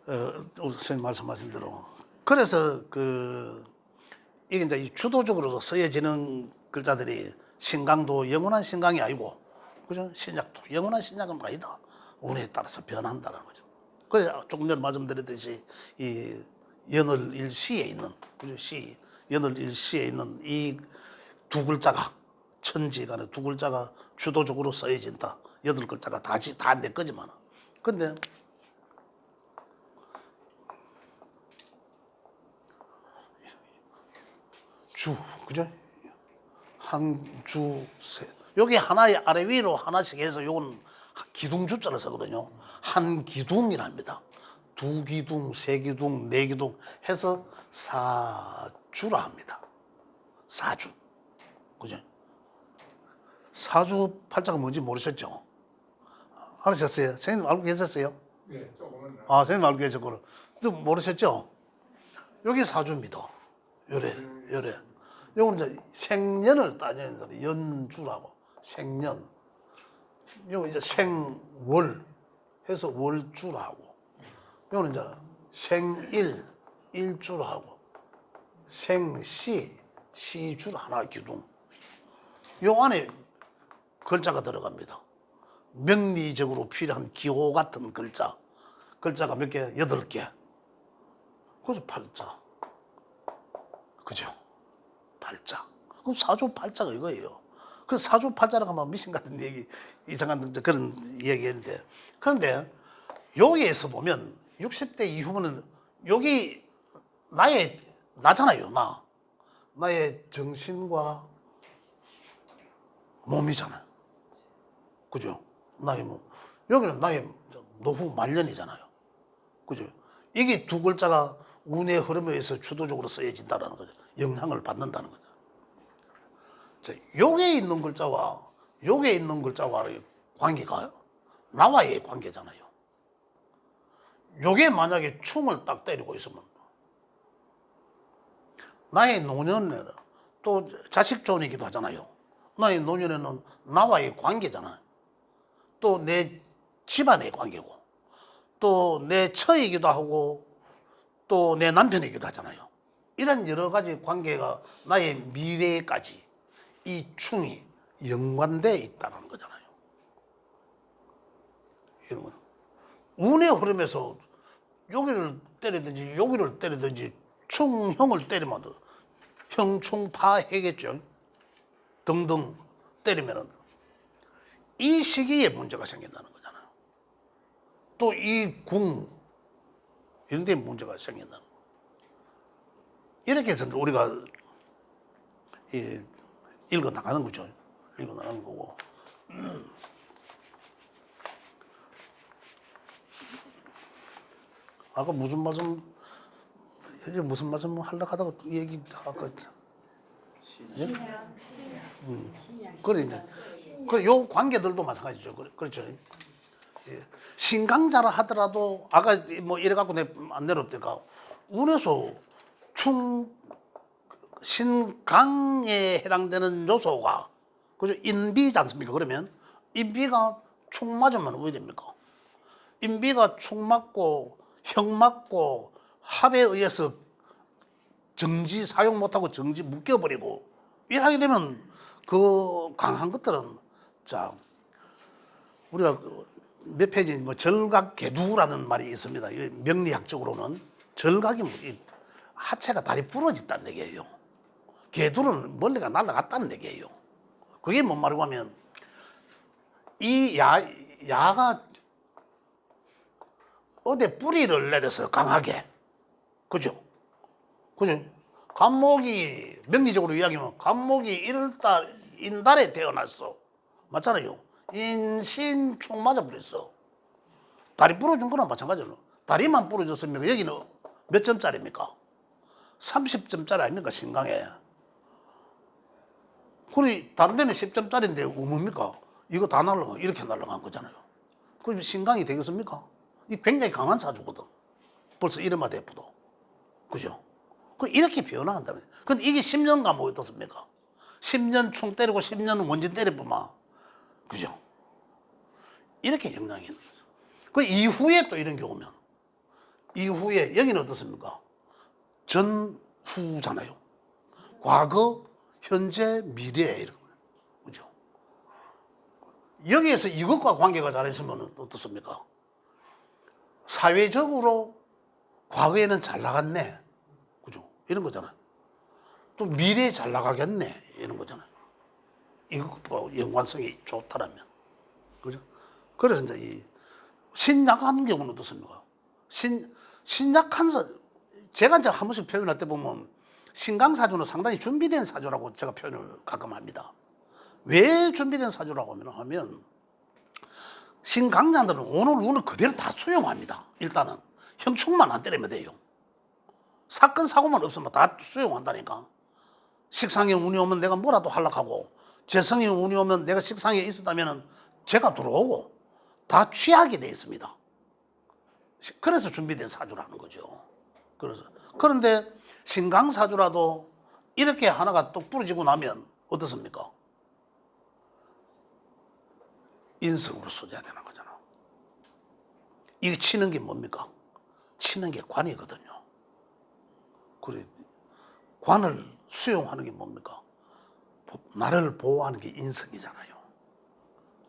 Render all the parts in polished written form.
선생님 말씀하신 대로. 그래서 이게 이제 주도적으로 쓰여지는 글자들이 신강도 영원한 신강이 아니고, 그죠? 신약도 영원한 신약은 아니다. 운에 따라서 변한다는 거죠. 그래서 조금 전에 말씀드렸듯이 이 연월일시에 있는, 그죠? 연월일시에 있는 이 두 글자가, 천지간에 두 글자가 주도적으로 쓰여진다. 8글자가 다 내 거지만. 근데 그죠? 한, 주, 세. 여기 하나의 아래 위로 하나씩 해서 요건 기둥주자를 쓰거든요. 한 기둥이랍니다. 두 기둥, 세 기둥, 네 기둥 해서 사주라 합니다. 사주. 그죠? 사주 팔자가 뭔지 모르셨죠? 알으셨어요? 선생님 알고 계셨어요? 네, 조금은. 선생님 알고 계셨구나. 또 모르셨죠? 여기 사주입니다. 요래. 요거는 이제 생년을 따지는 사람, 연주라고. 생년. 요거 이제 생월 해서 월주라고. 요거는 이제 생일, 일주라고. 생시, 시주라 하나의 기둥. 요 안에 글자가 들어갑니다. 명리적으로 필요한 기호 같은 글자가 몇 개? 8개. 그래서 팔자. 그죠? 팔자. 그럼 사주팔자가 이거예요. 그래서 사주팔자라고 하면 미신 같은 얘기, 이상한 그런 얘기인데. 그런데 여기에서 보면 60대 이후는 여기 나잖아요, 나의 정신과 몸이잖아요. 그죠? 여기는 나의 노후 말년이잖아요. 그죠? 이게 두 글자가 운의 흐름에 의해서 주도적으로 쓰여진다는 거죠. 영향을 받는다는 거죠. 자, 여기에 있는 글자와 여기에 있는 글자와의 관계가 나와의 관계잖아요. 요게 만약에 충을 딱 때리고 있으면 나의 노년에는 또 자식존이기도 하잖아요. 나의 노년에는 나와의 관계잖아요. 또 내 집안의 관계고 또 내 처이기도 하고 또 내 남편이기도 하잖아요. 이런 여러 가지 관계가 나의 미래까지 이 충이 연관되어 있다는 거잖아요. 이런 거. 운의 흐름에서 여기를 때리든지 여기를 때리든지 충형을 때리면 형충파해겠죠. 등등 때리면은 이 시기에 문제가 생긴다는 거잖아요. 또 이 궁 이런 데 문제가 생긴다는 거. 이렇게 해서 우리가 읽어 나가는 거죠. 읽어 나가는 거고. 아까 무슨 말씀 하려고 하다가 또 얘기 아까 그래 이제 요 관계들도 마찬가지죠. 그렇죠. 예. 신강자라 하더라도 아까 뭐 이래 갖고 안 내렸다가 운에서 신강에 해당되는 요소가 그죠? 인비지 않습니까? 그러면 인비가 충 맞으면 어떻게 됩니까? 인비가 충 맞고 형 맞고 합에 의해서 정지 사용 못하고 정지 묶여버리고 이렇게 되면 그 강한 것들은 자 우리가 몇 페이지 뭐 절각계두라는 말이 있습니다. 명리학적으로는 절각이 하체가 다리 부러졌다는 얘기예요. 개두는 멀리가 날아갔다는 얘기예요. 그게 뭔 말이고 하면 이 야가 어디 뿌리를 내려서 강하게 그죠? 간목이 명리적으로 이야기하면 간목이 1월달 인달에 태어났어. 맞잖아요. 인신충 맞아버렸어. 다리 부러진 거랑 마찬가지로 다리만 부러졌습니까? 여기는 몇 점짜리입니까? 30점짜리 아닙니까? 신강에. 그리 다른 데는 10점짜리인데 뭡니까? 이거 다 날라가 이렇게 날라간 거잖아요. 그럼 신강이 되겠습니까? 이 굉장히 강한 사주거든. 벌써 이래마 대포도. 그죠? 이렇게 변화한다면. 근데 이게 10년 가면 어떻습니까? 10년 충 때리고 10년 원진 때려보면 그죠? 이렇게 영향이 있는 거죠. 그 이후에 또 이런 게 오면 이후에 여기는 어떻습니까? 전후잖아요. 과거, 현재, 미래 이런 거예요. 그죠? 여기에서 이것과 관계가 잘 있으면 어떻습니까? 사회적으로 과거에는 잘 나갔네. 그죠? 이런 거잖아요. 또 미래에 잘 나가겠네. 이런 거잖아요. 이것도 연관성이 좋다라면. 그죠? 그래서 이제 이 신약한 경우는 어떻습니까? 신약한 제가 이제 한 번씩 표현할 때 보면 신강사주는 상당히 준비된 사주라고 제가 표현을 가끔 합니다. 왜 준비된 사주라고 하면 신강자들은 오늘 운을 그대로 다 수용합니다. 일단은 형충만 안 때리면 돼요. 사건 사고만 없으면 다 수용한다니까. 식상에 운이 오면 내가 뭐라도 하려고, 재성에 운이 오면 내가 식상에 있었다면 제가 들어오고 다 취하게 돼 있습니다. 그래서 준비된 사주라는 거죠. 그런데 신강사주라도 이렇게 하나가 똑 부러지고 나면 어떻습니까? 인성으로 써야 되는 거잖아. 이거 치는 게 뭡니까? 치는 게 관이거든요. 그래, 관을 수용하는 게 뭡니까? 나를 보호하는 게 인성이잖아요.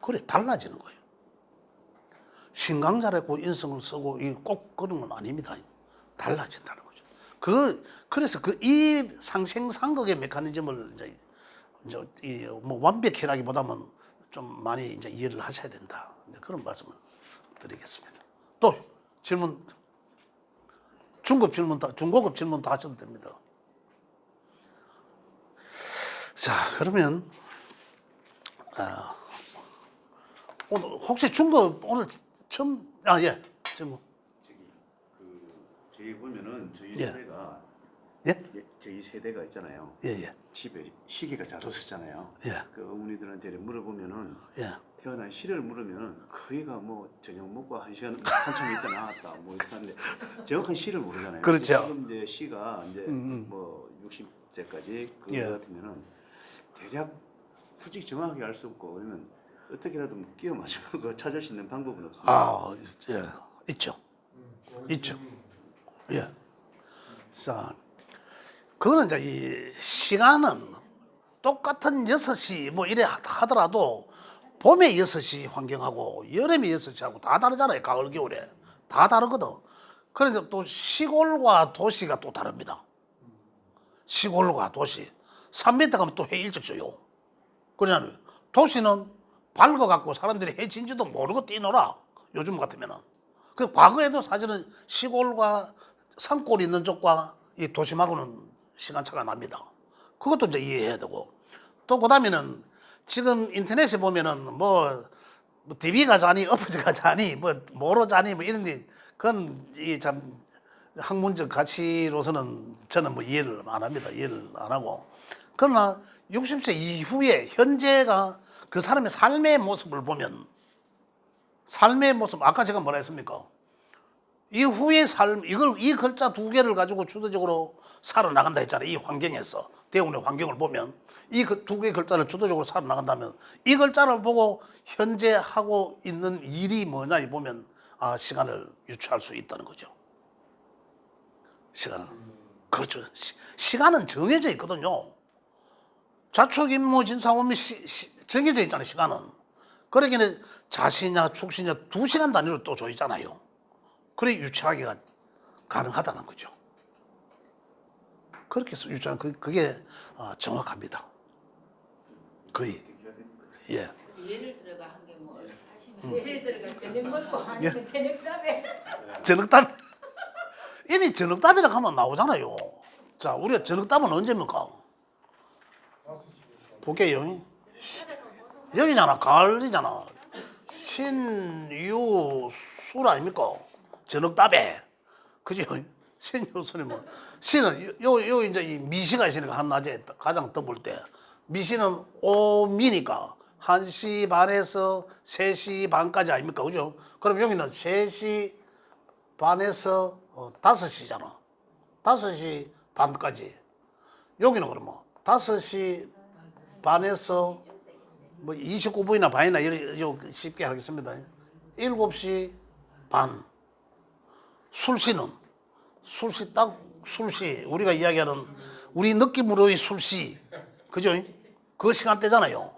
그래, 달라지는 거예요. 신강자라고 인성을 쓰고 꼭 그런 건 아닙니다. 달라진다는 거죠. 그래서 이 상생상극의 메커니즘을 이제 뭐 완벽히라기보다는 좀 많이 이제 이해를 하셔야 된다. 그런 말씀을 드리겠습니다. 또 질문, 중급 질문 중고급 질문 다 하셔도 됩니다. 자, 그러면 오늘 혹시 중급 오늘 처음 예 질문. 저희 보면은 저희 예. 세대가 예? 저희 세대가 있잖아요. 예. 집에 시계가 잘 없었잖아요. 예. 그 어머니들한테 물어보면은 예. 태어난 시를 물으면은 거의가 뭐 저녁 먹고 한 시간 한참 있다 나왔다 뭐 이렇게 하는데 정확한 시를 모르잖아요. 그렇죠. 지금 이제 시가 이제 뭐 60세까지 그거 예. 같으면은 대략 솔직히 정확하게 알 수 없고 그러면 어떻게라도 끼워 맞춰 그 찾을 수 있는 방법은 없어요. 예. 있죠. 있죠. 예. 자, 그거는 이제 이 시간은 똑같은 6시 뭐 이래 하더라도 봄에 6시 환경하고 여름에 6시하고 다 다르잖아요. 가을, 겨울에. 다 다르거든. 그런데 또 시골과 도시가 또 다릅니다. 시골과 도시. 산밑에 가면 또 해 일찍 져요. 그러잖아요. 도시는 밝아갖고 사람들이 해 진지도 모르고 뛰놀아. 요즘 같으면은. 그 과거에도 사실은 시골과 산골 있는 쪽과 이 도심하고는 시간차가 납니다. 그것도 이제 이해해야 되고. 또 그다음에는 지금 인터넷에 보면은 뭐 TV가 자니, 어퍼즈가 자니, 뭐로 자니, 뭐 이런데 그건 이 참 학문적 가치로서는 저는 뭐 이해를 안 합니다. 이해를 안 하고. 그러나 60세 이후에 현재가 그 사람의 삶의 모습을 보면 삶의 모습, 아까 제가 뭐라 했습니까? 이후의 삶, 이 글자 두 개를 가지고 주도적으로 살아나간다 했잖아요. 이 환경에서. 대운의 환경을 보면 이 두 개의 글자를 주도적으로 살아나간다면 이 글자를 보고 현재 하고 있는 일이 뭐냐 보면 시간을 유추할 수 있다는 거죠. 시간은. 그렇죠. 시간은 정해져 있거든요. 자축인모 진사오미 정해져 있잖아요. 시간은. 그러기는 자시냐 축시냐 2시간 단위로 또 조이잖아요. 그래 유추하기가 가능하다는 거죠. 그렇게 해서 유추하는 그게 정확합니다. 거의. 예. 예를 들어가 한 게 뭐 하시면 예를 들어가 저녁 먹고 아니면 저녁밥에 저녁답. 이미 저녁답이라고 하면 나오잖아요. 자, 우리가 저녁답은 언제입니까? 볼게요. 여기잖아. 가을이잖아. 신유술 아닙니까? 저녁답에. 그죠? 신유술이 뭐. 신은, 요 이제 이 미시가 있으니까 한낮에 가장 더블 때. 미시는 오미니까 1시 반에서 3시 반까지 아닙니까? 그죠? 그럼 여기는 3시 반에서 5시잖아. 5시 반까지. 여기는 그러면 5시 반에서 뭐 29분이나 반이나 쉽게 하겠습니다. 7시 반. 술시는 술시 딱 술시 우리가 이야기하는 우리 느낌으로의 술시 그죠? 그 시간대잖아요.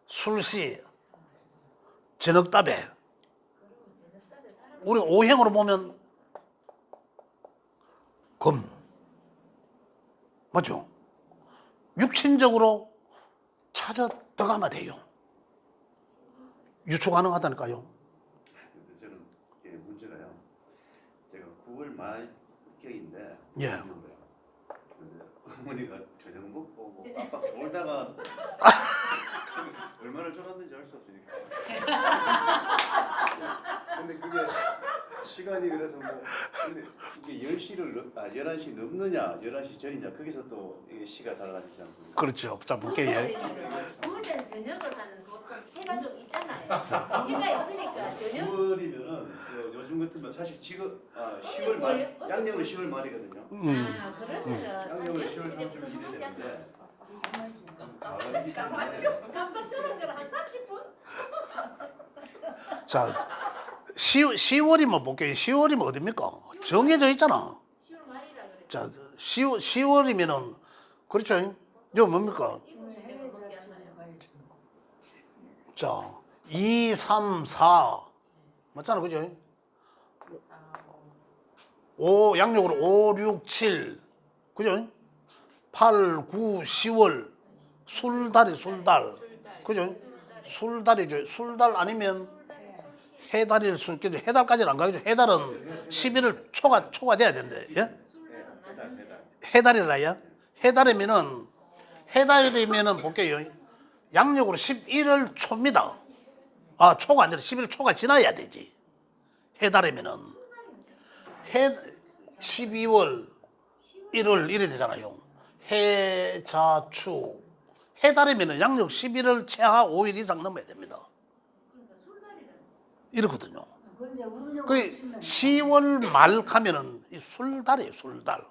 술시 저녁답에 우리 오행으로 보면 금 맞죠? 육신적으로 찾아 들어가면 돼요. 유추 가능하다니까요. 근데 저는 이게 문제가요. 제가 9월 말경인데 예. 근데 어머니가 저녁 먹고 뭐 깜빡 졸다가 얼마나 졸았는지 알 수 없으니까. 근데 그게 시간이 그래서 뭐 근데 이게 10시를 11시 넘느냐 11시 전이냐 거기서 또 이게 시가 달라지지 않습니까? 그렇죠. 자 볼게요. 부모는 저녁을 하는 보통 해가 좀 있잖아요. 해가 있으니까 저녁 9월이면은 요즘 같으면 사실 지금 10월 말 양력으로 10월 말이거든요. 아 그러면은 양력으로 10월 6시부터 30일 일이 하지 않나? 되는데 가을이기 때문에 깜빡 저런 걸한 30분? 자 10월이면 볼게요. 10월이면 어딥니까? 정해져 있잖아. 10월 말이라 그랬죠. 자 10월이면은 그렇죠. 이거 뭡니까? 이분 때문에 먹지 않나요? 자 2, 3, 4 맞잖아, 그죠? 5 양력으로 5, 6, 7 그죠? 8, 9, 10월 술달이 술달 그죠? 술달이죠. 술달 아니면 해달일 수 있겠죠. 해달까지는 안 가겠죠. 해달은 11월 초가 돼야 되는데 예? 해달이라야? 해달이면은 볼게요. 양력으로 11월 초입니다. 아 초가 아니라 11월 초가 지나야 되지. 해달이면은 12월 1월 이래 되잖아요. 해자추 해달이면은 양력 11월 최하 5일 이상 넘어야 됩니다. 이렇거든요. 그 10월 말 가면은 이 술달이에요. 술달.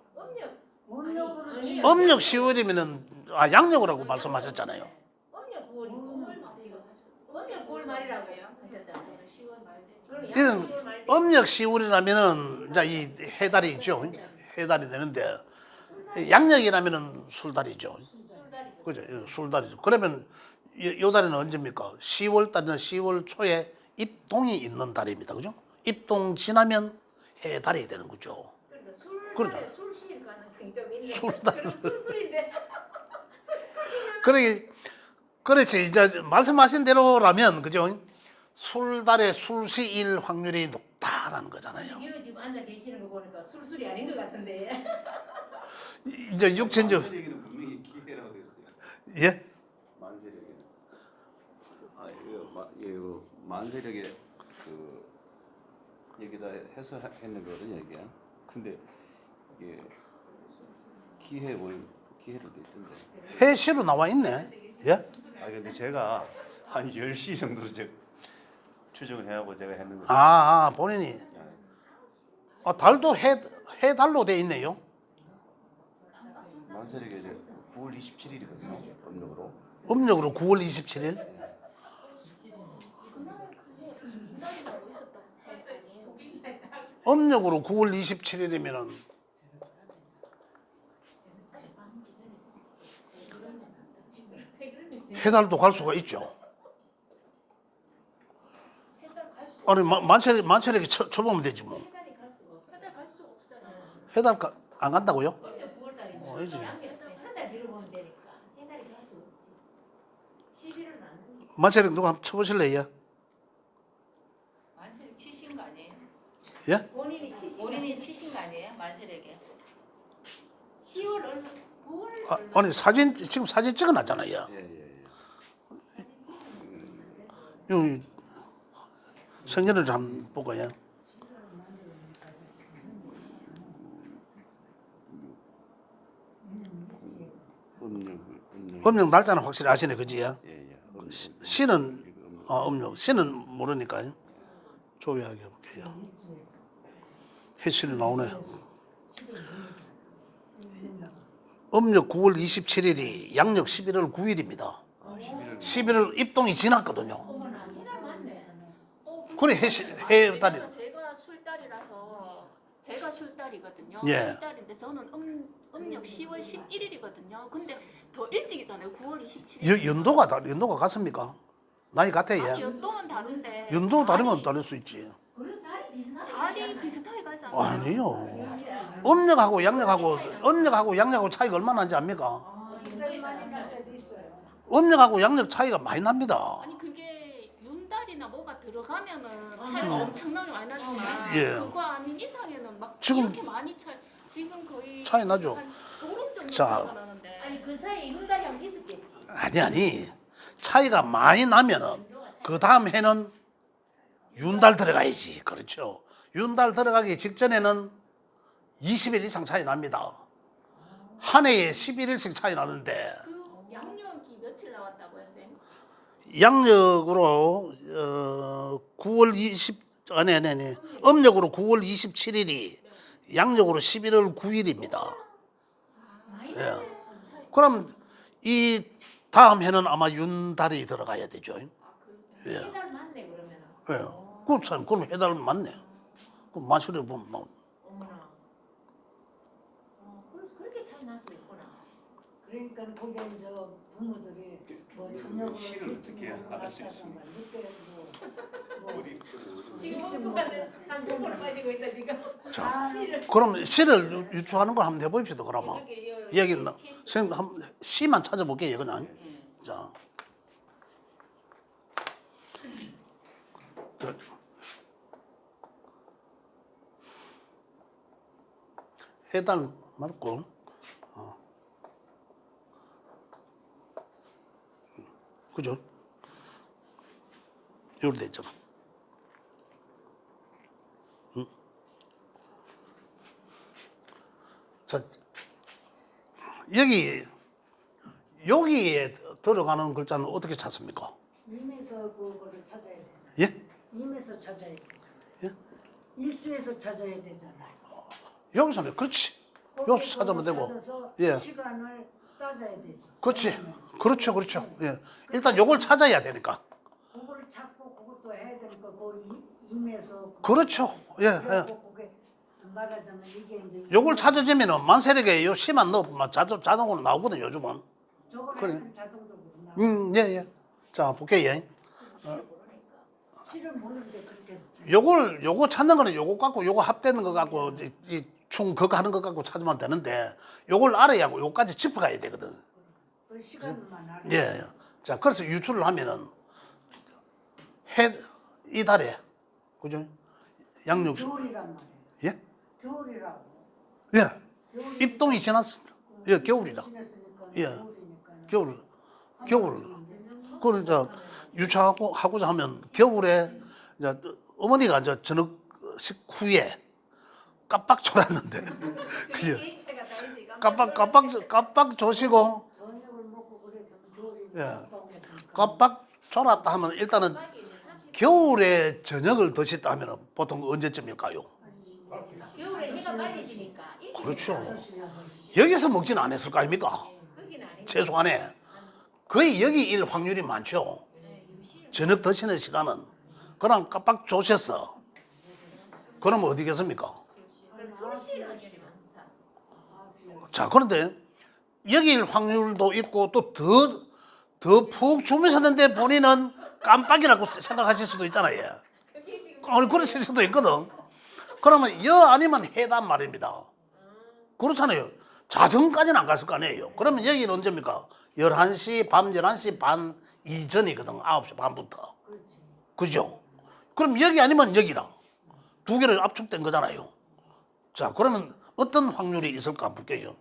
음력 10월이면은 양력이라고 말씀하셨잖아요. 음력 9월이고 음력 9월 말이라고 해요. 하셨잖아요. 10월 말. 이는 음력 10월이라면은 이제 이 해달이 있죠. 해달이 되는데 양력이라면은 술달이죠. 그죠? 술달이죠. 그러면 요 달에는 언제입니까? 10월 달에는 10월 초에 입동이 있는 달입니다. 그죠? 입동 지나면 해달이 되는 거죠. 그러니까 술달에 술시일 가능성이 좀 있네. 술달. 그럼 술술인데. 그렇지. 이제 말씀하신 대로라면 그죠? 술달에 술시일 확률이 높다라는 거잖아요. 이거 지금 앉아 계시는 거 보니까 술술이 아닌 것 같은데. 이제 육천적 만세력에는 분명히 기회라고 되어 있어요. 예? 만세력에는 이거 만세력에 그 여기다 해서 했는 거거든요 이게. 근데 이게 기회로 돼 있던데. 해시로 나와 있네. 예? 근데 제가 한 10시 정도로 제가 추정을 해하고 제가 했는 거죠. 본인이 달도 해달로 돼 있네요. 만세력에 이제 9월 27일이거든요. 음력으로. 음력으로 9월 27일. 음력으로 9월 27일이면은 해달도 갈 수가 있죠. 아니 만체력에 쳐보면 되지 뭐. 해달 안 간다고요? 이제. 한달 뒤로 보면 되니까 해달이 갈 수 없지. 11월은 안 되니까. 만체력 누가 한번 쳐보실래요? 만세력 치신 거 아니에요? 예? 본인이 치신 거 아니에요? 만세력에. 10월 얼마? 9월 얼마? 아니 지금 사진 찍어놨잖아요. 예. 요 성전을 한번 볼까요? 음력 날짜는 확실히 아시네, 그지요? 예. 시는 음력, 시는 모르니까요. 조회하게 해볼게요. 해시로 나오네. 음력 9월 27일이 양력 11월 9일입니다. 11월 입동이 지났거든요. 어머나, 해달 맞네. 그래 해달이. 제가 술달이라서 제가 술달이거든요. 예. 술달인데 저는 음력 10월 11일이거든요. 근데 더 일찍이잖아요. 9월 27일. 연도가 같습니까? 나이 같아 아니 얘. 연도는 다른데. 연도 다르면 달이- 다를 수 있지. 달이 비슷하게 가지 않아요? 아니요. 음력하고 양력하고 차이가 얼마나 나는지 압니까? 음력하고 양력 차이가 많이 납니다. 아니 그게 윤달이나 뭐가 들어가면은 차이가 엄청나게 많이 나지만 예. 그거 아닌 이상에는 막 지금 이렇게 많이 지금 거의 차이 나죠? 한 보름 정도 자. 차이가 나는데. 아니 그 사이에 윤달이 한 번 있었겠지. 아니 차이가 많이 나면은 그 다음 해는 윤달 들어가야지. 그렇죠. 윤달 들어가기 직전에는 20일 이상 차이 납니다. 한 해에 11일씩 차이 나는데 그 양력이 며칠 나왔다고요, 쌤? 양력으로 9월 20 아니 음력으로 9월 27일이 양력으로 11월 9일입니다. 많이 예. 나네. 그럼 이 다음 해는 아마 윤달이 들어가야 되죠. 예. 해달 맞네 그러면은. 예. 그럼 해달 맞네. 그럼 마술해 보면 뭐. 어머나. 그렇게 차이 날 수도 있구나. 그러니까 거기에 저 부모들이 뭐 저녁으로 시를 어떻게 알을 수 있습니까? 늦게 뭐 어디 지금 똑같은 상승으로 빠지고 있다 지금. 자, 그럼 시를 유추하는 걸 한번 해봅시다. 그러면 여기 있나? 선생님 한번 시만 찾아볼게요. 그냥. 자, 해달 맞고, 그죠? 요리 됐잖아. 자, 여기에 들어가는 글자는 어떻게 찾습니까? 임에서 그거를 찾아야 되잖아. 예? 임에서 찾아야 되잖아. 예? 일주에서 찾아야 되잖아. 여기서는 그렇지. 여기서 찾으면 되고. 찾아서 예. 시간을 따져야 되죠. 그렇지. 그렇죠. 예. 일단 요걸 찾아야 되니까. 그걸 찾고 그것도 해야 되니까 그 임에서 그렇죠. 예. 그게 말하자면 이게 이제 요걸 찾아지면은 만세력에 요 시만 넣으면 자동으로 나오거든요, 요즘은. 저걸 그래. 하면 자동적으로 나. 예. 자, 볼게요. 실을 모르는데 그렇게 해서 요거 찾는 거는 요거 갖고 요거 합되는 거 갖고 이충 그거 하는 거 갖고 찾으면 되는데 요걸 알아야 하고 요까지 짚어가야 되거든. 그 시간만 알아. 예. 자, 그래서 유출을 하면은 이 달에 그죠? 양력 겨울이란 말이에요. 예? 겨울이라고. 예. 겨울이 입동이 지났습니다. 예, 겨울이라. 지났으니까 예. 겨울이니까. 겨울. 그걸 이제 하고자 하면 겨울에 이제 어머니가 이제 저녁식 후에 깜빡 졸았는데 그죠? 개인차가 다 있으니까. 깜빡 조시고 저녁을 먹고 그래서 겨울이 예. 깜빡했으니까. 깜빡 졸았다 하면 일단은 겨울에 저녁을 드셨다 하면 보통 언제쯤일까요? 겨울에 해가 빨리 지니까. 일찍 그렇죠. 6시. 여기서 먹지는 않았을 거 아닙니까? 거긴 아니고. 최소한에 거의 여기 일 확률이 많죠. 저녁 드시는 시간은 그럼 깜빡 조셨어. 그러면 어디겠습니까? 술취할 확률이 많다. 자, 그런데 여기일 확률도 있고 또 더 푹 주무셨는데 본인은 깜빡이라고 생각하실 수도 있잖아요. 아니, 그러실 수도 있거든. 그러면 아니면 해단 말입니다. 그렇잖아요. 자정까지는 안 갔을 거 아니에요. 그러면 여기는 언제입니까? 11시, 밤 11시 반 이전이거든. 9시 반부터. 그죠? 그럼 여기 아니면 여기라. 두 개를 압축된 거잖아요. 자, 그러면 어떤 확률이 있을까 한번 볼게요.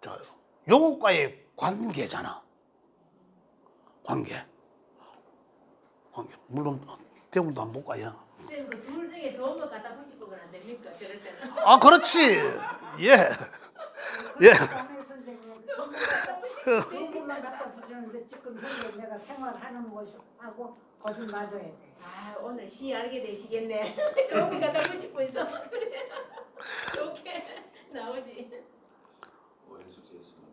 자, 요것과의 관계잖아. 관계. 물론 대웅도 안 볼까요? 쌤, 그둘 중에 좋은 거 갖다 붙이고 그러면 안 됩니까? 저럴 때는. 아, 그렇지. 예. 예. 담임 선생님 좋은 것만 갖다 붙이는데 지금 현재 내가 생활하는 곳하고 거짓 맞아야 돼. 아, 오늘 시 알게 되시겠네. 좋은 거 갖다 붙이고 있어. 그래. 좋게 나오지. 오해 숙제했습니다.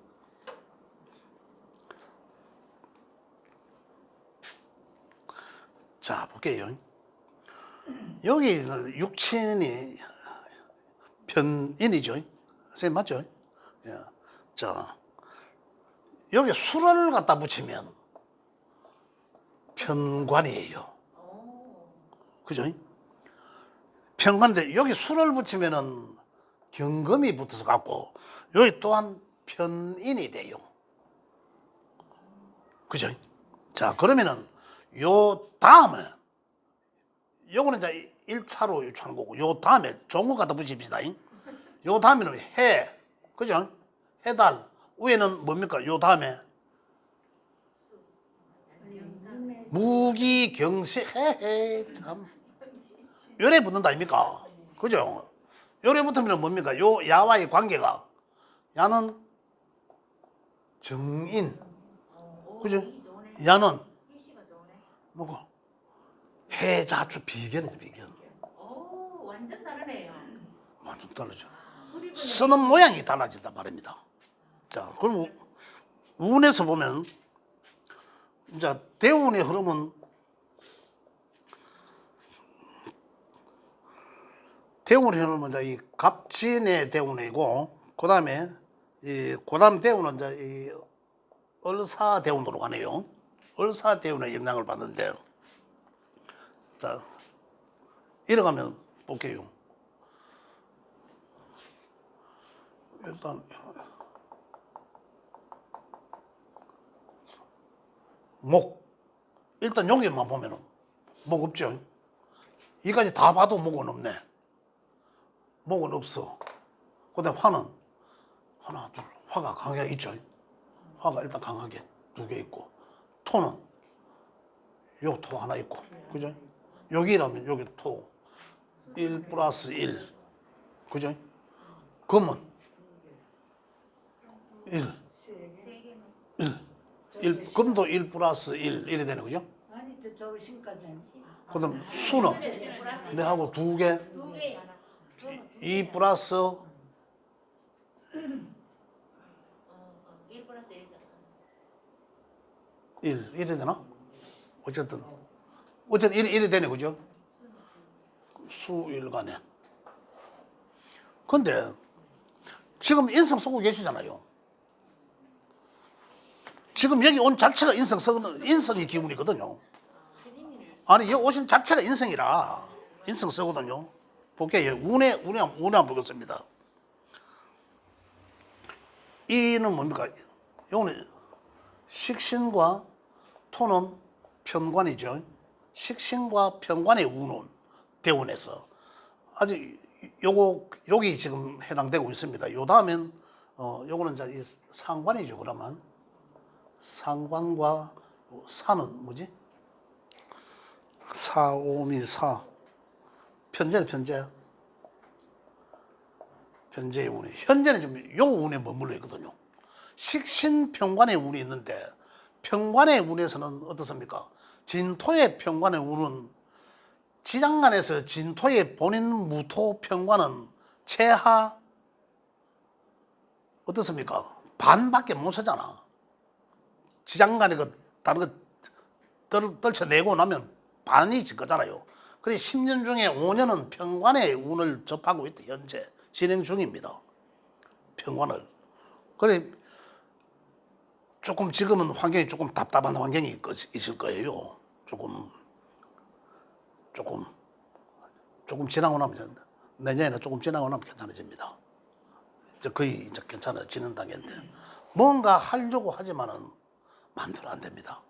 자, 볼게요. 여기는 육친이 편인이죠. 선생님 맞죠? 예. 자, 여기 수를 갖다 붙이면 편관이에요. 그죠? 편관인데 여기 수를 붙이면은 경금이 붙어서 갖고 여기 또한 편인이 돼요. 그죠? 자, 그러면은 요 다음에 요거는 이제 1차로 유추하는 거고 요 다음에 좋은 거 갖다 붙입시다. 요 다음에는 해. 그죠? 해달. 위에는 뭡니까? 요 다음에 무기 경시 해해 참 요래 붙는다 아닙니까? 그죠? 요래 붙으면 뭡니까? 요 야와의 관계가 야는 정인 그죠? 야는 뭐고 해자주 비견이죠 비견. 오, 완전 다르네요. 완전 다르죠. 소리를 쓰는 모양이 달라진단 말입니다. 자, 그럼 운에서 보면 이제 대운의 흐름은 대운의 흐름은 이제 이 갑진의 대운이고 그다음에 이 그다음 대운은 이제 이 을사 대운으로 가네요. 을사 대운의 영향을 받는데 자 이래가면 볼게요. 일단 목 일단 여기만 보면은 목 없죠. 이까지 다 봐도 목은 없네. 목은 없어. 그다음 화는 하나 둘 화가 강하게 있죠. 화가 일단 강하게 2개 있고 토는 요 토 하나 있고 그죠? 여기라면 여기 토 1 플러스 1 그죠? 금은 1 1 금도 1 플러스 1 이래 되는 거죠? 아니 저 신까지는. 그다음 수는 내하고 2개 두 개. 2 플러스 1 플러스 1. 1 이래 되나? 어쨌든 1이 되네 그죠? 수일간에. 근데 지금 인성 쓰고 계시잖아요. 지금 여기 온 자체가 인성이 기운이거든요. 아니 여기 오신 자체가 인성이라 인성 쓰거든요. 볼게요. 운에 한번 보겠습니다. 이는 뭡니까? 요거는 식신과 토는 편관이죠. 식신과 편관의 운은 대운에서 아직 요거 여기 지금 해당되고 있습니다. 요 다음엔 요거는 이제 이 상관이죠. 그러면 상관과 사는 뭐지? 사오미사 편제는 편제의 운이 현재는 지금 요 운에 머물러 있거든요. 식신 편관의 운이 있는데 편관의 운에서는 어떻습니까? 진토의 편관의 운은 지장간에서 진토의 본인 무토 편관은 최하 어떻습니까? 반밖에 못 쓰잖아. 지장간에 그 다른 거 떨쳐내고 나면 반이 질 거잖아요. 그래 10년 중에 5년은 편관의 운을 접하고 있다. 현재 진행 중입니다. 편관을. 그래 조금 지금은 환경이 조금 답답한 환경이 있을 거예요. 조금 지나고 나면 내년에 조금 지나고 나면 괜찮아집니다. 이제 거의 이제 괜찮아지는 단계인데 뭔가 하려고 하지만은 마음대로 안 됩니다.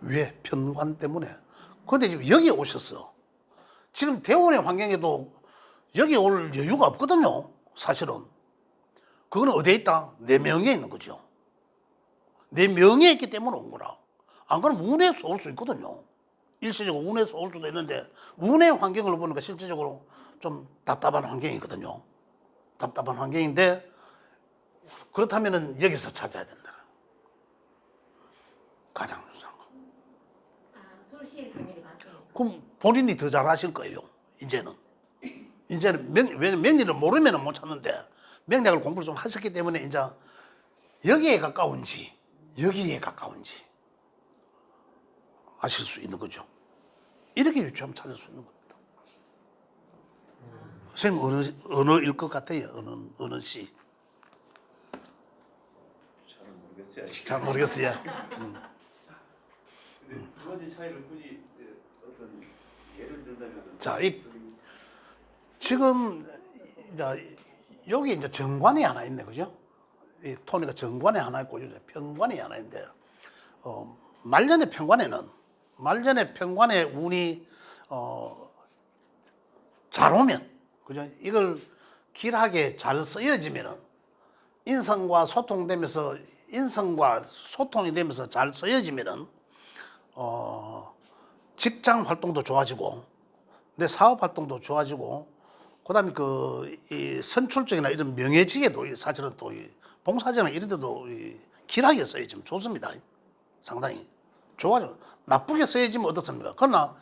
왜? 편관 때문에. 그런데 지금 여기 오셨어. 지금 대원의 환경에도 여기 올 여유가 없거든요. 사실은. 그거는 어디에 있다? 내 명예에 있는 거죠. 내 명예에 있기 때문에 온 거라. 안 그러면 운에서 올 수 있거든요. 일시적으로 운에서 올 수도 있는데 운의 환경을 보니까 실질적으로 좀 답답한 환경이거든요. 답답한 환경인데 그렇다면은 여기서 찾아야 된다. 가장 중요한 거. 술시의 분위기 많죠. 그럼 본인이 더 잘하실 거예요. 이제는 명리를 모르면 못 찾는데 명략을 공부를 좀 하셨기 때문에 이제 여기에 가까운지 아실 수 있는 거죠. 이렇게 유추하면 찾을 수 있는 겁니다. 선생님 어느일 것 같아요? 어느 시? 잘은 모르겠어요. 잘 모르겠어요. 근데 두 가지 차이를 굳이 어떤 예를 든다면 자, 지금 이제 여기 이제 정관이 하나 있네, 그죠? 이 토니가 정관이 하나 있고 이제 편관이 하나 있는데, 말년의 편관에 운이 잘 오면, 그죠? 이걸 길하게 잘 쓰여지면은 인성과 소통이 되면서 잘 쓰여지면은 직장 활동도 좋아지고 내 사업 활동도 좋아지고 그다음에 이 선출직이나 이런 명예직에도 사실은 또 봉사자나 이런 데도 길하게 쓰여지면 좋습니다. 상당히 좋아요. 나쁘게 쓰여지면 어떻습니까? 그러나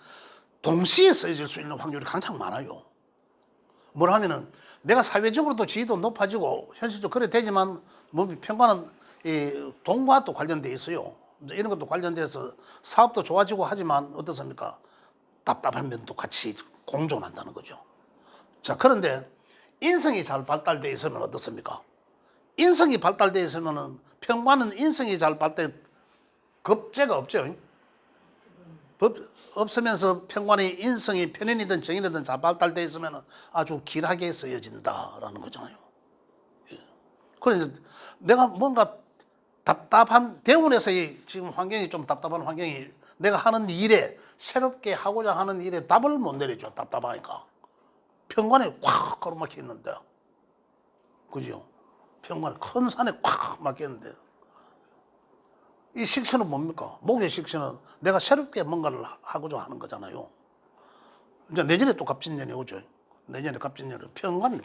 동시에 쓰여질 수 있는 확률이 가장 많아요. 뭐라 하면은 내가 사회적으로도 지위도 높아지고 현실적으로 그래 되지만 몸이 평가는 이 돈과 또 관련돼 있어요. 이런 것도 관련돼서 사업도 좋아지고 하지만 어떻습니까? 답답한 면도 같이 공존한다는 거죠. 자, 그런데 인성이 잘 발달되어 있으면 어떻습니까? 인성이 발달되어 있으면은 평관은 인성이 잘 발달, 겁재가 없죠. 없으면서 평관이 인성이 편인이든 정인이든 잘 발달되어 있으면 아주 길하게 쓰여진다라는 거잖아요. 그런데 내가 뭔가 답답한 대운에서의 지금 환경이 좀 답답한 환경이 내가 하는 일에 새롭게 하고자 하는 일에 답을 못 내리죠. 답답하니까. 평관에 꽉 가로막혀 있는데, 그죠? 평관에 큰 산에 꽉 막혀 있는데, 이 식신은 뭡니까? 목의 식신은 내가 새롭게 뭔가를 하고자 하는 거잖아요. 이제 내년에 또 갑진년이 오죠. 내년에 갑진년은 평관.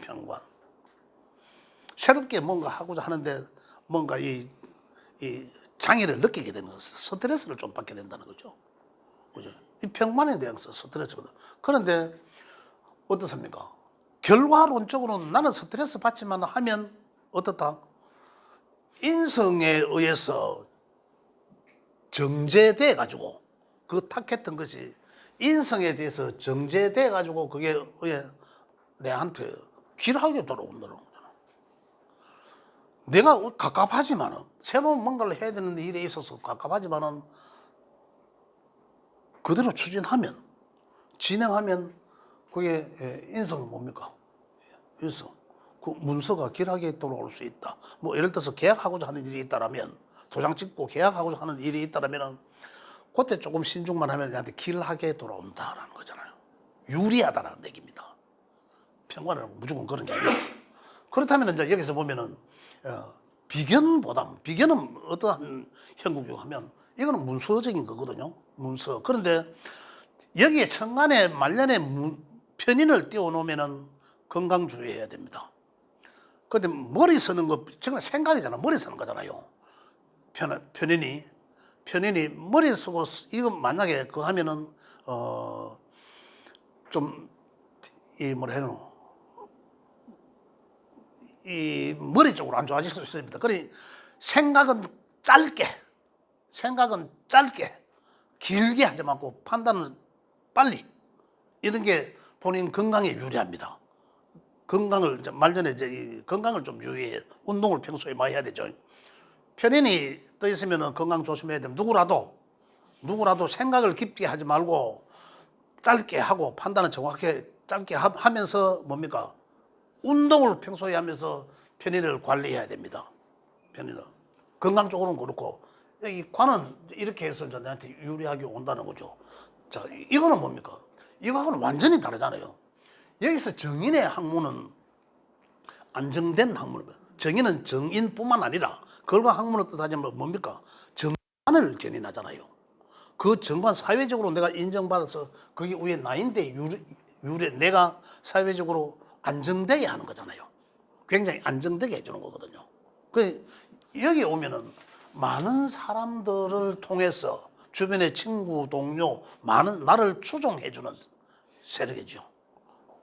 새롭게 뭔가 하고자 하는데 뭔가 이 장애를 느끼게 되는 것은 스트레스를 좀 받게 된다는 거죠. 그죠? 이 평관에 대한 스트레스거든. 그런데 어떻습니까? 결과론적으로는 나는 스트레스 받지만 하면 어떻다? 인성에 의해서 정제돼 가지고 그 탁했던 것이 인성에 대해서 정제돼 가지고 그게 내한테 길하게 돌아온다는 거잖아. 내가 갑갑하지만은 새로운 뭔가를 해야 되는 일에 있어서 갑갑하지만은 그대로 추진하면 진행하면 그게 인성은 뭡니까? 인성. 그 문서가 길하게 돌아올 수 있다. 뭐 예를 들어서 계약하고자 하는 일이 있다라면 도장 찍고 계약하고자 하는 일이 있다라면은 그때 조금 신중만 하면 내한테 길하게 돌아온다라는 거잖아요. 유리하다라는 얘기입니다. 평관은 무조건 그런 게 아니에요. 그렇다면 이제 여기서 보면은 비견은 어떠한 형국이고 하면 이거는 문서적인 거거든요. 문서. 그런데 여기에 천간에 말년에 편인을 띄워놓으면은 건강 주의해야 됩니다. 그런데 머리 쓰는 거 정말 생각이잖아. 머리 쓰는 거잖아요. 편인이 머리 쓰고 이거 만약에 그거 하면은 좀 이 뭐라 해노 이 머리 쪽으로 안 좋아질 수 있습니다. 그러니 생각은 짧게 길게 하지 말고 판단은 빨리 이런 게 본인 건강에 유리합니다. 건강을 이제 말년에 이제 이 건강을 좀 유의해. 운동을 평소에 많이 해야 되죠. 편인이 떠 있으면 건강 조심해야 됩니다. 누구라도 생각을 깊게 하지 말고 짧게 하고 판단을 정확하게 짧게 하면서 뭡니까? 운동을 평소에 하면서 편인을 관리해야 됩니다. 편인은 건강 쪽으로는 그렇고 이 관은 이렇게 해서 이제 나한테 유리하게 온다는 거죠. 자, 이거는 뭡니까? 이거하고는 완전히 다르잖아요. 여기서 정인의 학문은 안정된 학문입니다. 정인은 정인뿐만 아니라 그걸과 학문을 뜻하자면 뭡니까? 정관을 견인하잖아요. 그 정관 사회적으로 내가 인정받아서 거기 위에 나인데 유래 내가 사회적으로 안정되게 하는 거잖아요. 굉장히 안정되게 해주는 거거든요. 그 여기 오면은 많은 사람들을 통해서 주변의 친구, 동료, 많은 나를 추종해주는 세력이죠.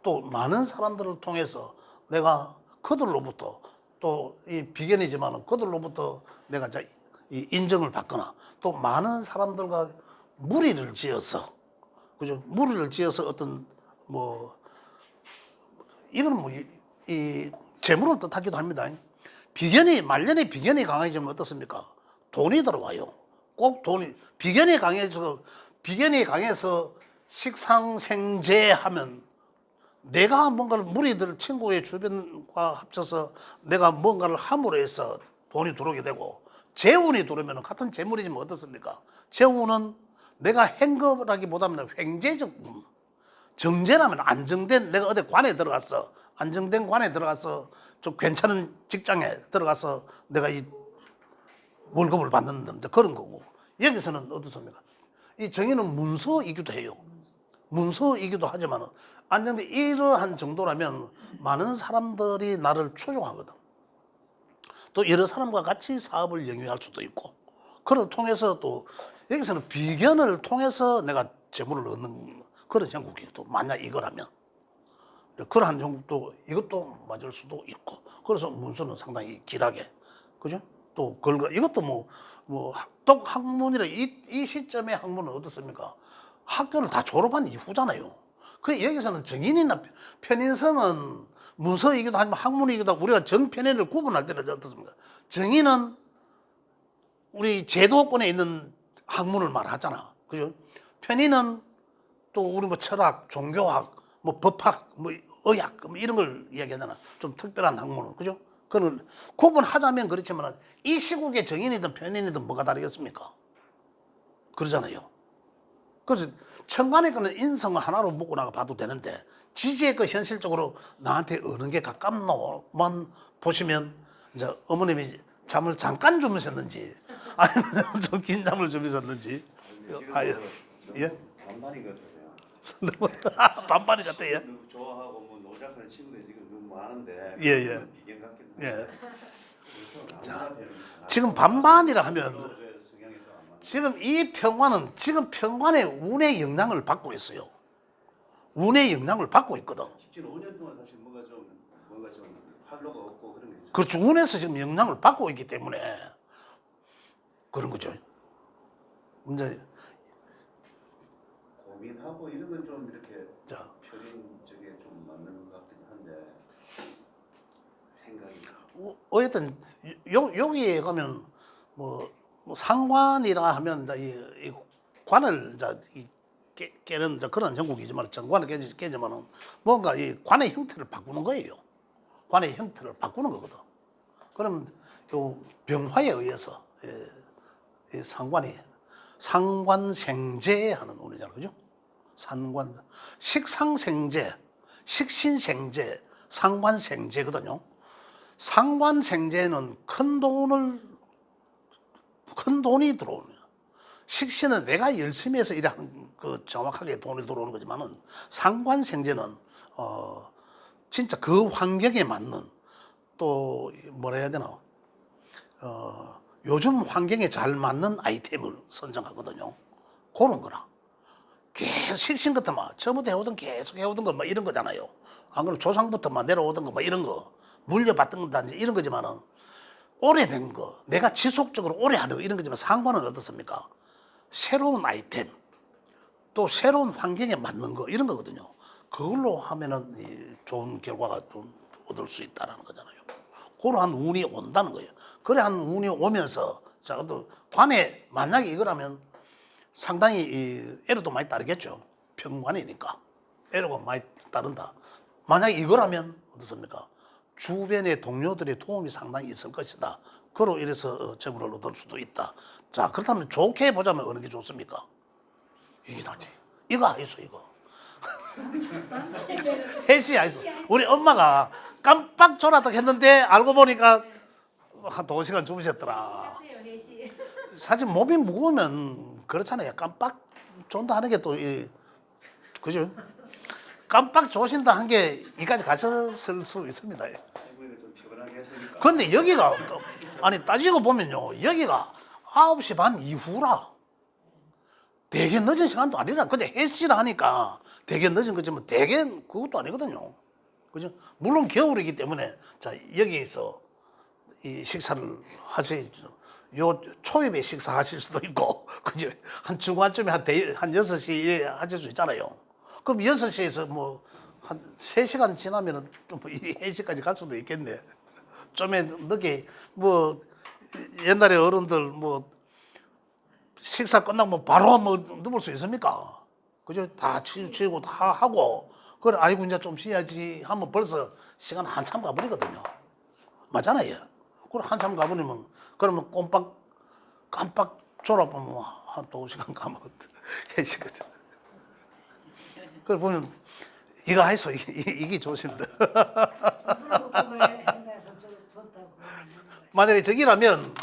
또 많은 사람들을 통해서 내가 그들로부터 또 이 비견이지만 그들로부터 내가 이 인정을 받거나 또 많은 사람들과 무리를 지어서 그죠? 무리를 지어서 어떤 뭐 이거는 뭐 이 재물을 뜻하기도 합니다. 비견이 말년에 비견이 강해지면 어떻습니까? 돈이 들어와요. 꼭 돈이 비견이 강해서 식상생재하면 내가 뭔가를 무리들 친구의 주변과 합쳐서 내가 뭔가를 함으로 해서 돈이 들어오게 되고 재운이 들어오면 같은 재물이지만 어떻습니까? 재운은 내가 행거라기보다는 횡재적 정제라면 안정된 내가 어디 관에 들어갔어 안정된 관에 들어가서 좀 괜찮은 직장에 들어가서 내가 이 월급을 받는 그런 거고 여기서는 어떻습니까? 이 정의는 문서이기도 해요. 문서이기도 하지만 안정된 이러한 정도라면 많은 사람들이 나를 추종하거든. 또 여러 사람과 같이 사업을 영위할 수도 있고 그걸 통해서 또 여기서는 비견을 통해서 내가 재물을 얻는 그런 형국이 또 만약 이거라면 그러한 형국도 이것도 맞을 수도 있고 그래서 문서는 상당히 길하게 그죠? 또 이것도 또 학문이라 이 시점의 학문은 어떻습니까? 학교를 다 졸업한 이후잖아요. 그래 여기서는 정인이나 편인성은 문서이기도 하지만 학문이기도 하고 우리가 정편인을 구분할 때는 어떻습니까? 정인은 우리 제도권에 있는 학문을 말하잖아. 그죠? 편인은 또 우리 뭐 철학, 종교학, 뭐 법학, 뭐 의학 뭐 이런 걸 이야기하잖아. 좀 특별한 학문을. 그죠? 그걸 구분하자면 그렇지만 이 시국의 정인이든 편인이든 뭐가 다르겠습니까? 그러잖아요. 그래서 천간의 거는 인성을 하나로 묶어나가 봐도 되는데 지지의 거 현실적으로 나한테 어느 게 가깝노만 보시면 이제 어머님이 잠을 잠깐 주무셨는지 아니면 좀 긴 잠을 주무셨는지 예? 반반인 것 같아요. 반반이 같아요. 좋아하고 뭐 노작하는 친구들이 지금 너무 많은데 예. 비견 같긴 예. 한데 자, 지금 반반이라 하면 성향에서 아마 지금 이 평관은 지금 평관의 운의 영향을 받고 있어요. 운의 영향을 받고 있거든. 직진 5년 동안 사실 뭔가 좀 활로가 없고 그런 게 있어요. 그렇죠. 운에서 지금 영향을 받고 있기 때문에 그런 거죠. 이제 고민하고 이런 건 좀 이렇게 자, 편인 쪽에 좀 맞는 것 같긴 한데 생각이 어쨌든 여기에 가면 뭐 상관이라 하면 이 관을 이제 깨는 이제 그런 형국이지만 정관을 깨지만은 뭔가 이 관의 형태를 바꾸는 거예요. 관의 형태를 바꾸는 거거든. 그럼 요 병화에 의해서 이 상관생재하는 운이잖아요, 그죠? 식상생재, 식신생재, 상관생재거든요. 상관생재는 큰 돈이 들어오는. 식신은 내가 열심히 해서 일하는 그 정확하게 돈이 들어오는 거지만은 상관생재는 진짜 그 환경에 맞는 또 뭐라 해야 되나 요즘 환경에 잘 맞는 아이템을 선정하거든요. 그런 거라. 계속 식신 같은 처음부터 해오던 계속 해오던 거 이런 거잖아요. 안 그러면 조상부터 내려오던 거 이런 거 물려받던 건지 이런 거지만은 오래된 거 내가 지속적으로 오래 하는 거 이런 거지만 상관은 어떻습니까? 새로운 아이템 또 새로운 환경에 맞는 거 이런 거거든요. 그걸로 하면은 좋은 결과가 좀 얻을 수 있다는 거잖아요. 그러한 운이 온다는 거예요. 그러한 운이 오면서 자, 관에 만약에 이거라면 상당히 애로도 많이 따르겠죠. 평관이니까 애로가 많이 따른다. 만약에 이거라면 어떻습니까? 주변의 동료들의 도움이 상당히 있을 것이다. 그로 인해서 재물을 얻을 수도 있다. 자, 그렇다면 좋게 보자면 어느 게 좋습니까? 이게 나지. 이거 아니소 이거. 혜시 아니소. 우리 엄마가 깜빡 졸았다 했는데 알고 보니까 한 2시간 주무셨더라. 하세요, 혜시. 사실 몸이 무거우면 그렇잖아요. 깜빡 존다 하는 게 또 그죠? 깜빡 조신다 한 게 이까지 가셨을 수 있습니다. 이번에 좀 피곤하게 했으니까. 그런데 여기가 아니 따지고 보면요, 여기가 9시 반 이후라. 되게 늦은 시간도 아니라 근데 햇시라 하니까 되게 늦은 거지만 되게 그것도 아니거든요. 그죠? 물론 겨울이기 때문에 자 여기에서 이 식사를 하셔야죠. 요 초입에 식사하실 수도 있고 그죠? 한 중간쯤에 한 6시에 하실 수 있잖아요. 그럼 6시에서 뭐 한 3시간 지나면은 좀 4시까지 갈 수도 있겠네. 좀에 늦게 뭐 옛날에 어른들 뭐 식사 끝나면 바로 뭐 누울 수 있습니까? 그죠? 다 치우고 다 하고 그래 아이고 이제 좀 쉬어야지 하면 벌써 시간 한참 가버리거든요. 맞잖아요. 그래 한참 가버리면 그러면 깜빡 졸아보면 한 2시간 가면 해지거든. 그걸 보면 이거 해서 이게 좋습니다. 만약에 저기라면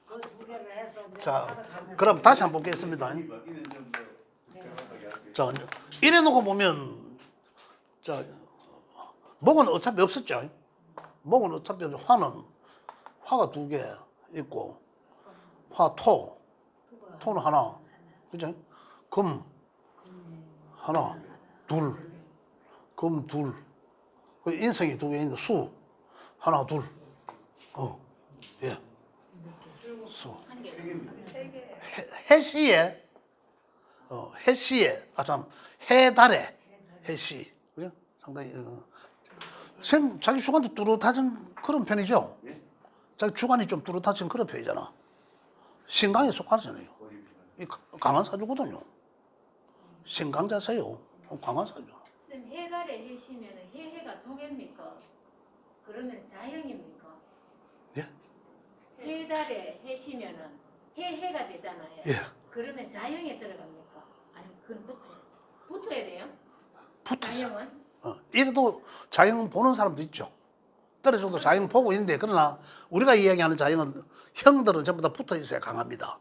그두 개를 해서 이제 자 살아가면서 그럼 다시 한번 보겠습니다. 이는 좀더 정확하게 할게요. 자 이래 놓고 보면 자 목은 어차피 없었죠. 목은 어차피 화가 2개 있고 토는 하나 그죠? 금 하나 금 둘 그 인성이 2개 있는데 수 하나 예. 수 한 개. 해시에 해시에 해달에 해시 그죠? 상당히 자기 주관도 뚜렷하신 그런 편이죠. 자기 주관이 좀 뚜렷하신 그런 편이잖아. 신강에 속하잖아요. 이 강한 사주거든요. 신강자세요. 강한 사주. 쌤 해달에 해시면 해가 두 개입니까? 그러면 자형입니까? 예? 해달에 해시면은 해가 되잖아요. 예. 그러면 자형에 들어갑니까? 아니 그럼 붙어야 돼요? 붙어 있어. 자형은? 이래도 자영 보는 사람도 있죠. 떨어져도 자영 보고 있는데 그러나 우리가 이야기하는 자영은 형들은 전부 다 붙어 있어야 강합니다.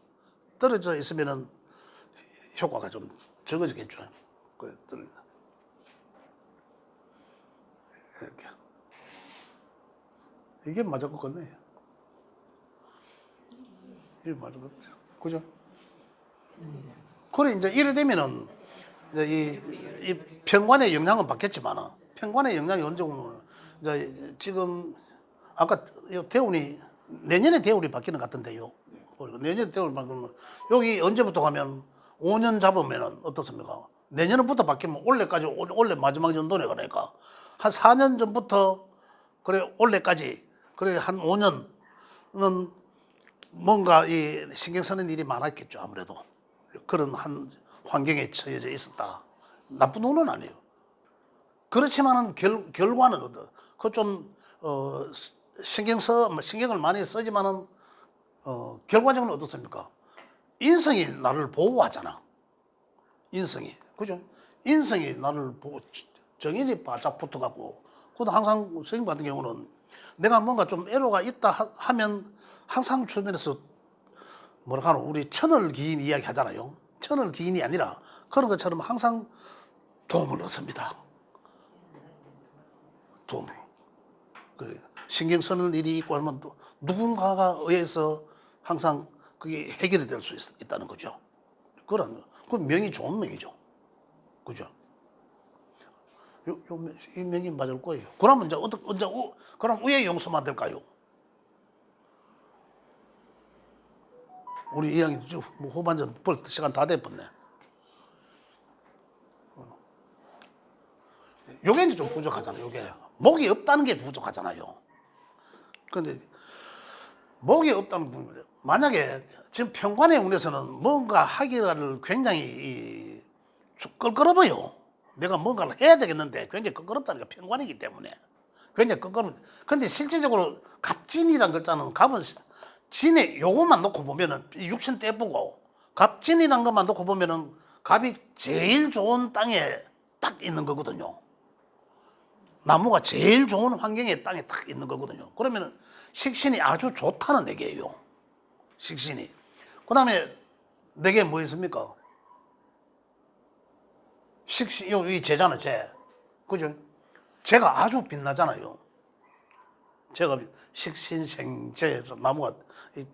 떨어져 있으면은 효과가 좀 적어지겠죠. 그래 이렇게 이게 맞을 것 같네요. 이게 맞을 것 같아요. 그죠? 그래 이제 이래 되면은 이제 이 평관의 영향은 받겠지만은 평관의 영향이 언제 오면 이제 지금 아까 대운이 내년에 대운이 바뀌는 것 같은데요. 내년에 대운이 바뀌면 여기 언제부터 가면 5년 잡으면은 어떻습니까? 내년부터 바뀌면 올해 마지막 연도네 그러니까 한 4년 전부터 그래 올해까지 그래 한 5년은 뭔가 이 신경 쓰는 일이 많았겠죠 아무래도 그런 한 환경에 처해져 있었다. 나쁜 운은 아니에요. 그렇지만은 결과는 그좀 신경을 많이 쓰지만은 결과적으로 어떻습니까? 인성이 나를 보호하잖아. 인성이 그죠? 인성이 나를 보고 정인이 바짝 붙어갖고 그것도 항상 선생님 같은 경우는 내가 뭔가 좀 애로가 있다 하면 항상 주변에서 뭐라 하노 우리 천을기인 이야기 하잖아요. 천을기인이 아니라 그런 것처럼 항상 도움을 얻습니다. 도움을. 신경 쓰는 일이 있고 하면 누군가가 의해서 항상 그게 해결이 될 수 있다는 거죠. 그 명이 좋은 명이죠. 그죠? 이 명이 맞을 거예요. 그러면 이제 그럼 우의 용서만 될까요? 우리 이야기 후반전 벌써 시간 다 돼버렸네. 요게 이제 좀 부족하잖아요. 요게 목이 없다는 게 부족하잖아요. 그런데 목이 없다는 부분 만약에 지금 평관의 운에서는 뭔가 하기를 굉장히 껄끄러워요. 내가 뭔가를 해야 되겠는데 굉장히 껄끄럽다는 게 평관이기 때문에 굉장히 껄끄러워. 그런데 실질적으로 갑진이란 글자는 갑은 진에 요것만 놓고 보면은 육신 떼보고 갑진이란 것만 놓고 보면은 갑이 제일 좋은 땅에 딱 있는 거거든요. 나무가 제일 좋은 환경의 땅에 딱 있는 거거든요. 그러면은 식신이 아주 좋다는 얘기예요. 식신이. 그 다음에 내게 뭐 있습니까? 식신, 이 재잖아, 재. 그죠? 재가 아주 빛나잖아요. 재가 식신생재에서 나무가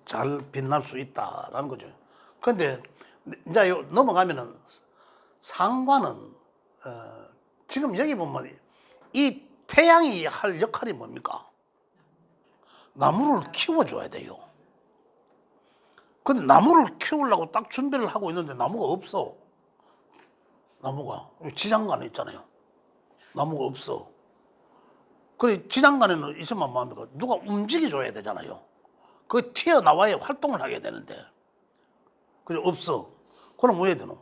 잘 빛날 수 있다라는 거죠. 그런데 이제 넘어가면은 상관은, 지금 여기 보면 이 태양이 할 역할이 뭡니까? 나무를 키워줘야 돼요. 근데 나무를 키우려고 딱 준비를 하고 있는데 나무가 없어. 나무가 지장간에 있잖아요. 나무가 없어. 그래 지장간에는 있으면 뭐합니까? 누가 움직여줘야 되잖아요. 그 튀어나와야 활동을 하게 되는데 그죠? 없어. 그럼 왜 되노?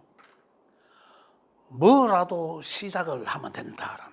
뭐라도 시작을 하면 된다라는